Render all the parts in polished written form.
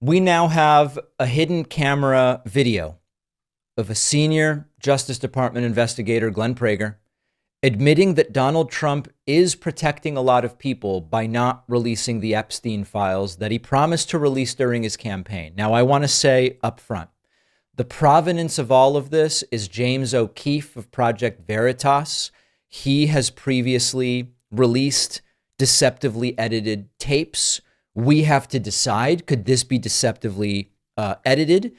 We now have a hidden camera video of a senior Justice Department investigator, Glenn Prager, admitting that Donald Trump is protecting a lot of people by not releasing the Epstein files that he promised to release during his campaign. Now, I want to say up front, the provenance of all of this is James O'Keefe of Project Veritas. He has previously released deceptively edited tapes. We have to decide, could this be deceptively edited?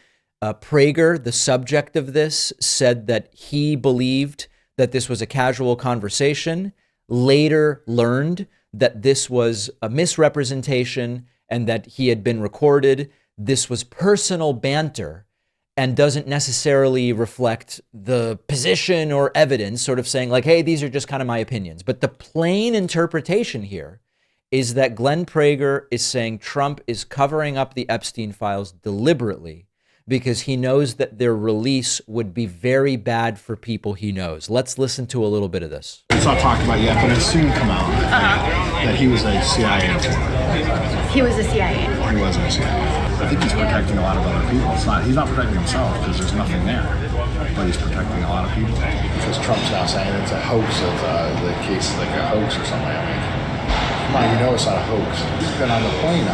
Prager, the subject of this, said that he believed that this was a casual conversation, later learned that this was a misrepresentation and that he had been recorded. This was personal banter and doesn't necessarily reflect the position or evidence, sort of saying like, hey, these are just kind of my opinions. But the plain interpretation here is that Glenn Prager is saying Trump is covering up the Epstein files deliberately because he knows that their release would be very bad for people he knows. Let's listen to a little bit of this. It's not talked about yet, but it's soon come out that he was a CIA informant. He was a CIA informant. He wasn't a CIA. I think he's protecting a lot of other people. He's not protecting himself because there's nothing there, but he's protecting a lot of people. Because Trump's now saying it's a hoax of the case is like a hoax or something. I mean, come on, you know it's not a hoax. He's been on the plane,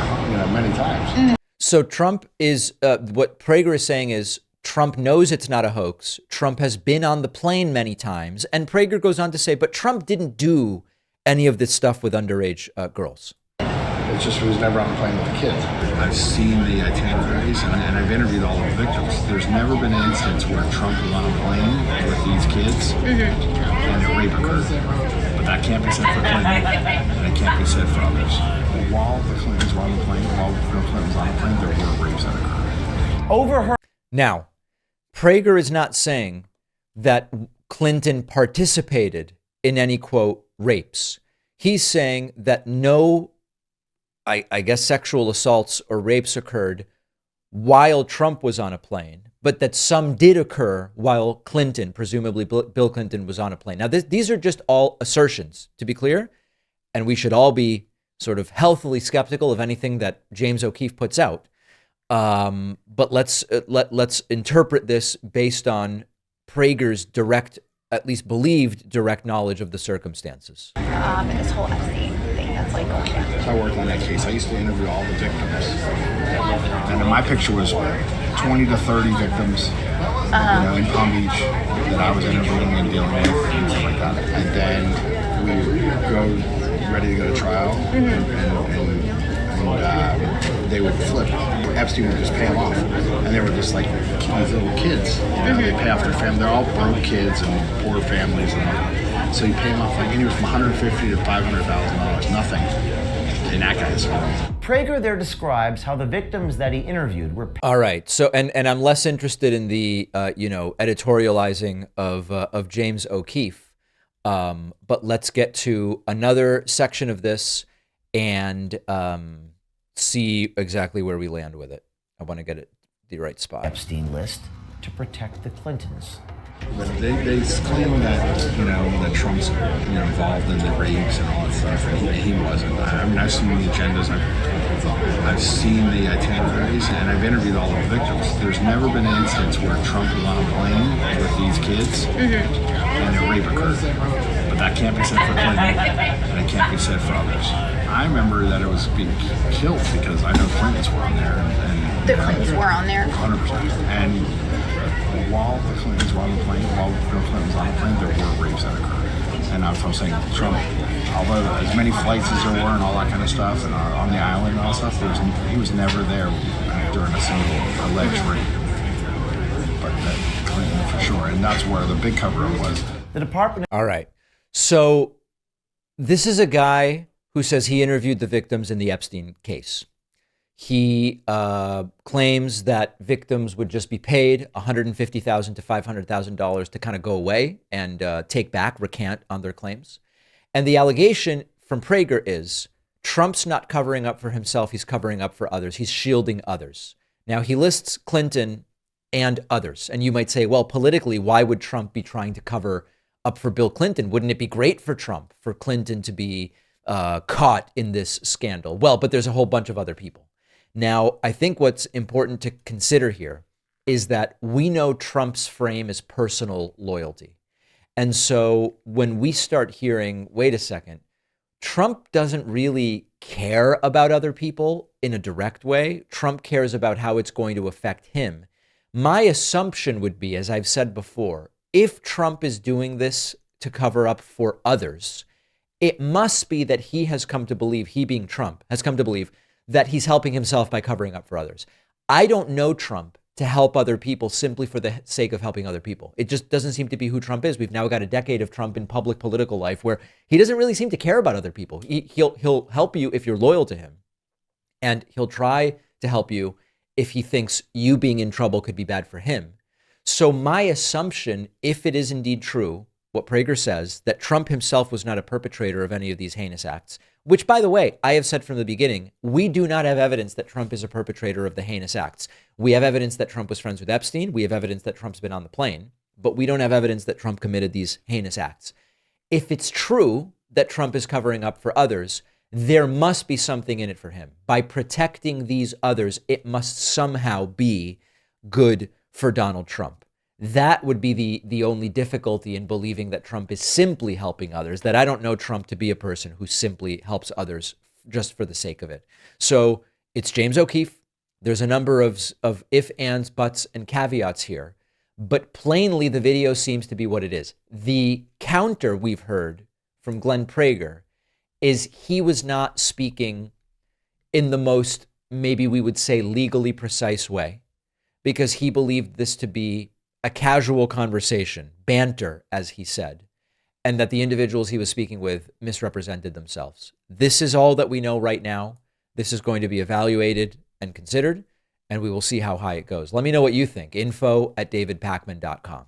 many times. Mm-hmm. So Trump is, what Prager is saying is Trump knows it's not a hoax. Trump has been on the plane many times. And Prager goes on to say, but Trump didn't do any of this stuff with underage girls. It's just he was never on the plane with the kids. I've seen the itineraries and I've interviewed all the victims. There's never been an instance where Trump was on a plane with these kids and a rape occurred. But that can't be said for Clinton, and it can't be said for others. While the Clintons were on the plane, while Bill Clinton was on the plane, there were rapes that occurred. Now, Prager is not saying that Clinton participated in any, quote, rapes. He's saying that no, I guess, sexual assaults or rapes occurred while Trump was on a plane, but that some did occur while Clinton, presumably Bill Clinton, was on a plane. Now, these are just all assertions, to be clear, and we should all be sort of healthily skeptical of anything that James O'Keefe puts out. But let's interpret this based on Prager's direct, at least believed direct knowledge of the circumstances. And this whole Epstein thing that's like going down. So I worked on that case. I used to interview all the victims. And my picture was 20 to 30 victims in Palm Beach that I was interviewing and dealing with and stuff like that. And then we would go ready to go to trial and they would flip. Epstein would just pay them off. And they were just like these little kids. They pay off their family. They're all broke kids and poor families and all. So you pay them off like anywhere from $150,000 to $500,000. Nothing in that guy's world. Prager there describes how the victims that he interviewed were. All right. So, and I'm less interested in the, editorializing of James O'Keefe. But let's get to another section of this and see exactly where we land with it. I want to get it the right spot. Epstein list to protect the Clintons. They claim that Trump's involved in the rapes and all that stuff, and he wasn't. I mean, I've seen the agendas, I've seen the itineraries, and I've interviewed all the victims. There's never been an instance where Trump was on a plane with these kids and a rape occurred. But that can't be said for Clinton, and it can't be said for others. I remember that it was being killed because I know Clintons were on there. And The Clintons were on there? 100%. And while the Clintons were on the plane, while Bill Clinton was on the plane, there were rapes that occurred. And that's what I'm saying. Trump, although as many flights as there were and all that kind of stuff, and on the island and all that stuff, he was never there during a single alleged rape. But that Clinton for sure. And that's where the big cover-up was. The department. All right. So this is a guy who says he interviewed the victims in the Epstein case. He claims that victims would just be paid $150,000 to $500,000 to kind of go away and take back, recant on their claims. And the allegation from Prager is Trump's not covering up for himself. He's covering up for others. He's shielding others. Now, he lists Clinton and others. And you might say, well, politically, why would Trump be trying to cover up for Bill Clinton? Wouldn't it be great for Trump, for Clinton to be caught in this scandal? Well, but there's a whole bunch of other people. Now, I think what's important to consider here is that we know Trump's frame is personal loyalty. And so when we start hearing, wait a second, Trump doesn't really care about other people in a direct way. Trump cares about how it's going to affect him. My assumption would be, as I've said before, if Trump is doing this to cover up for others, it must be that he has come to believe, he being Trump, has come to believe that he's helping himself by covering up for others. I don't know Trump to help other people simply for the sake of helping other people. It just doesn't seem to be who Trump is. We've now got a decade of Trump in public political life where he doesn't really seem to care about other people. He'll help you if you're loyal to him, and he'll try to help you if he thinks you being in trouble could be bad for him. So my assumption, if it is indeed true, what Prager says, that Trump himself was not a perpetrator of any of these heinous acts, which, by the way, I have said from the beginning, we do not have evidence that Trump is a perpetrator of the heinous acts. We have evidence that Trump was friends with Epstein. We have evidence that Trump's been on the plane, but we don't have evidence that Trump committed these heinous acts. If it's true that Trump is covering up for others, there must be something in it for him. By protecting these others, it must somehow be good for Donald Trump. That would be the only difficulty in believing that Trump is simply helping others, that I don't know Trump to be a person who simply helps others just for the sake of it. So it's James O'Keefe. There's a number of if, ands, buts, and caveats here. But plainly, the video seems to be what it is. The counter we've heard from Glenn Prager is he was not speaking in the most, maybe we would say, legally precise way, because he believed this to be a casual conversation, banter, as he said, and that the individuals he was speaking with misrepresented themselves. This is all that we know right now. This is going to be evaluated and considered, and we will see how high it goes. Let me know what you think. info@davidpakman.com.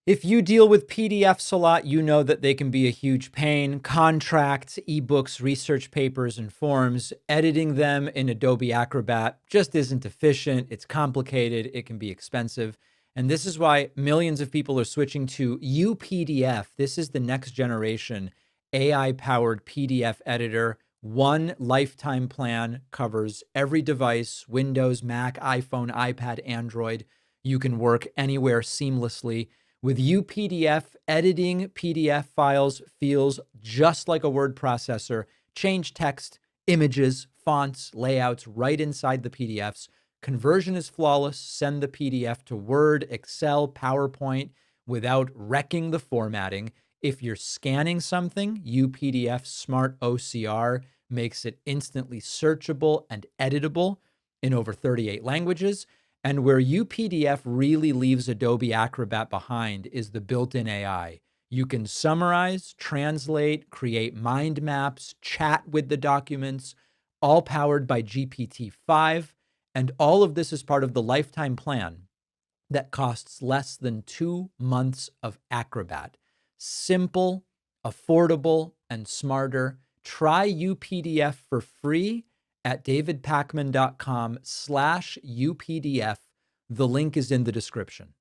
If you deal with PDFs a lot, you know that they can be a huge pain. Contracts, ebooks, research papers, and forms, editing them in Adobe Acrobat just isn't efficient. It's complicated. It can be expensive. And this is why millions of people are switching to UPDF. This is the next generation AI-powered PDF editor. One lifetime plan covers every device, Windows, Mac, iPhone, iPad, Android. You can work anywhere seamlessly. With UPDF, editing PDF files feels just like a word processor. Change text, images, fonts, layouts right inside the PDFs. Conversion is flawless. Send the PDF to Word, Excel, PowerPoint without wrecking the formatting. If you're scanning something, UPDF Smart OCR makes it instantly searchable and editable in over 38 languages. And where UPDF really leaves Adobe Acrobat behind is the built-in AI. You can summarize, translate, create mind maps, chat with the documents, all powered by GPT-5. And all of this is part of the lifetime plan that costs less than 2 months of Acrobat. Simple, affordable, and smarter. Try UPDF for free at davidpakman.com/UPDF. The link is in the description.